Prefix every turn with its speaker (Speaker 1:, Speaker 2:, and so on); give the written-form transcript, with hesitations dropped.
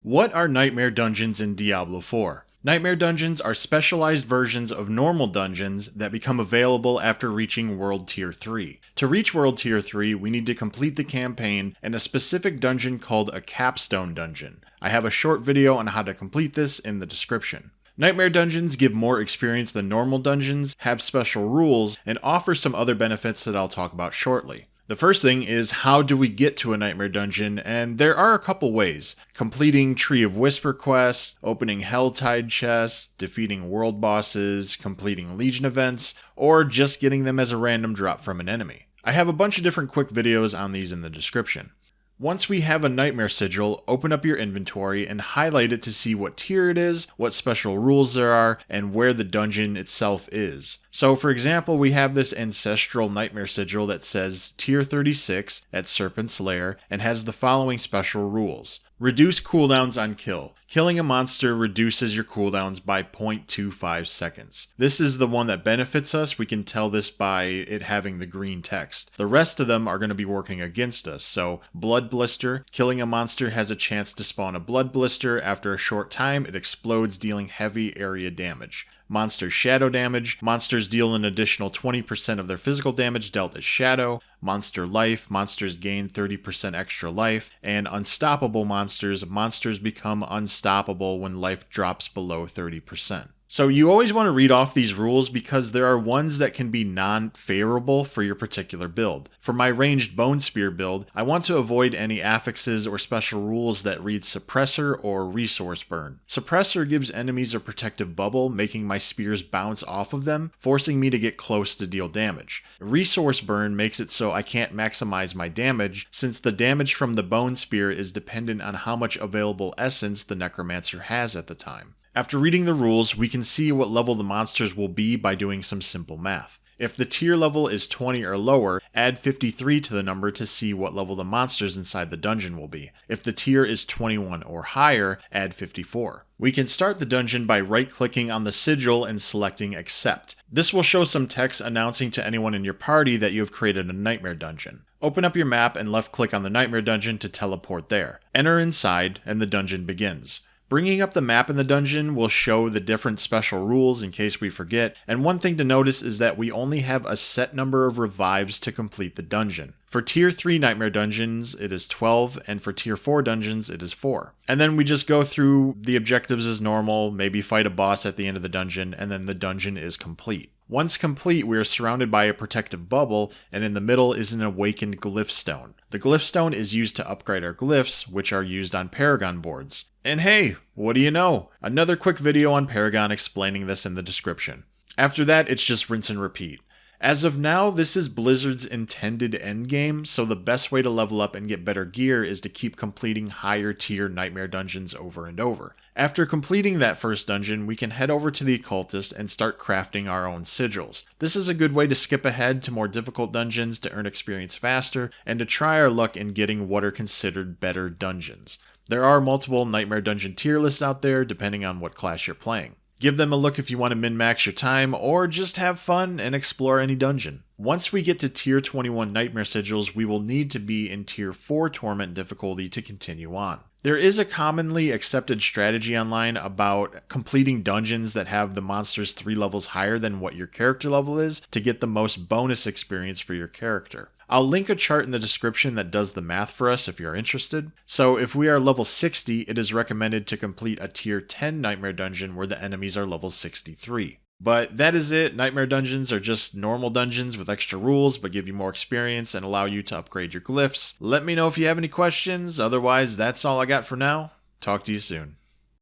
Speaker 1: What are Nightmare Dungeons in Diablo 4? Nightmare Dungeons are specialized versions of normal dungeons that become available after reaching World Tier 3. To reach World Tier 3, we need to complete the campaign in a specific dungeon called a Capstone Dungeon. I have a short video on how to complete this in the description. Nightmare Dungeons give more experience than normal dungeons, have special rules, and offer some other benefits that I'll talk about shortly. The first thing is, how do we get to a Nightmare Dungeon? And there are a couple ways. Completing Tree of Whisper quests, opening Helltide chests, defeating world bosses, completing Legion events, or just getting them as a random drop from an enemy. I have a bunch of different quick videos on these in the description. Once we have a Nightmare Sigil, open up your inventory and highlight it to see what tier it is, what special rules there are, and where the dungeon itself is. So for example, we have this Ancestral Nightmare Sigil that says Tier 36 at Serpent's Lair and has the following special rules. Reduce cooldowns on kill. Killing a monster reduces your cooldowns by 0.25 seconds. This is the one that benefits us. We can tell this by it having the green text. The rest of them are going to be working against us. So Blood Blister. Killing a monster has a chance to spawn a Blood Blister. After a short time, it explodes, dealing heavy area damage. Monster Shadow Damage. Monsters deal an additional 20% of their physical damage dealt as Shadow. Monster Life. Monsters gain 30% extra life. And Unstoppable Monsters. Monsters become unstoppable when life drops below 30%. So you always want to read off these rules because there are ones that can be non-favorable for your particular build. For my ranged Bone Spear build, I want to avoid any affixes or special rules that read Suppressor or Resource Burn. Suppressor gives enemies a protective bubble, making my spears bounce off of them, forcing me to get close to deal damage. Resource Burn makes it so I can't maximize my damage, since the damage from the Bone Spear is dependent on how much available essence the Necromancer has at the time. After reading the rules, we can see what level the monsters will be by doing some simple math. If the tier level is 20 or lower, add 53 to the number to see what level the monsters inside the dungeon will be. If the tier is 21 or higher, add 54. We can start the dungeon by right-clicking on the sigil and selecting Accept. This will show some text announcing to anyone in your party that you have created a Nightmare Dungeon. Open up your map and left-click on the Nightmare Dungeon to teleport there. Enter inside, and the dungeon begins. Bringing up the map in the dungeon will show the different special rules in case we forget, and one thing to notice is that we only have a set number of revives to complete the dungeon. For Tier 3 Nightmare Dungeons, it is 12, and for Tier 4 dungeons, it is 4. And then we just go through the objectives as normal, maybe fight a boss at the end of the dungeon, and then the dungeon is complete. Once complete, we are surrounded by a protective bubble, and in the middle is an awakened glyph stone. The glyph stone is used to upgrade our glyphs, which are used on Paragon boards. And hey, what do you know? Another quick video on Paragon explaining this in the description. After that, it's just rinse and repeat. As of now, this is Blizzard's intended endgame, so the best way to level up and get better gear is to keep completing higher tier Nightmare Dungeons over and over. After completing that first dungeon, we can head over to the Occultist and start crafting our own sigils. This is a good way to skip ahead to more difficult dungeons to earn experience faster, and to try our luck in getting what are considered better dungeons. There are multiple Nightmare Dungeon tier lists out there depending on what class you're playing. Give them a look if you want to min-max your time, or just have fun and explore any dungeon. Once we get to Tier 21 Nightmare Sigils, we will need to be in Tier 4 Torment difficulty to continue on. There is a commonly accepted strategy online about completing dungeons that have the monsters 3 levels higher than what your character level is to get the most bonus experience for your character. I'll link a chart in the description that does the math for us if you're interested. So if we are level 60, it is recommended to complete a Tier 10 Nightmare Dungeon where the enemies are level 63. But that is it. Nightmare Dungeons are just normal dungeons with extra rules, but give you more experience and allow you to upgrade your glyphs. Let me know if you have any questions. Otherwise, that's all I got for now. Talk to you soon.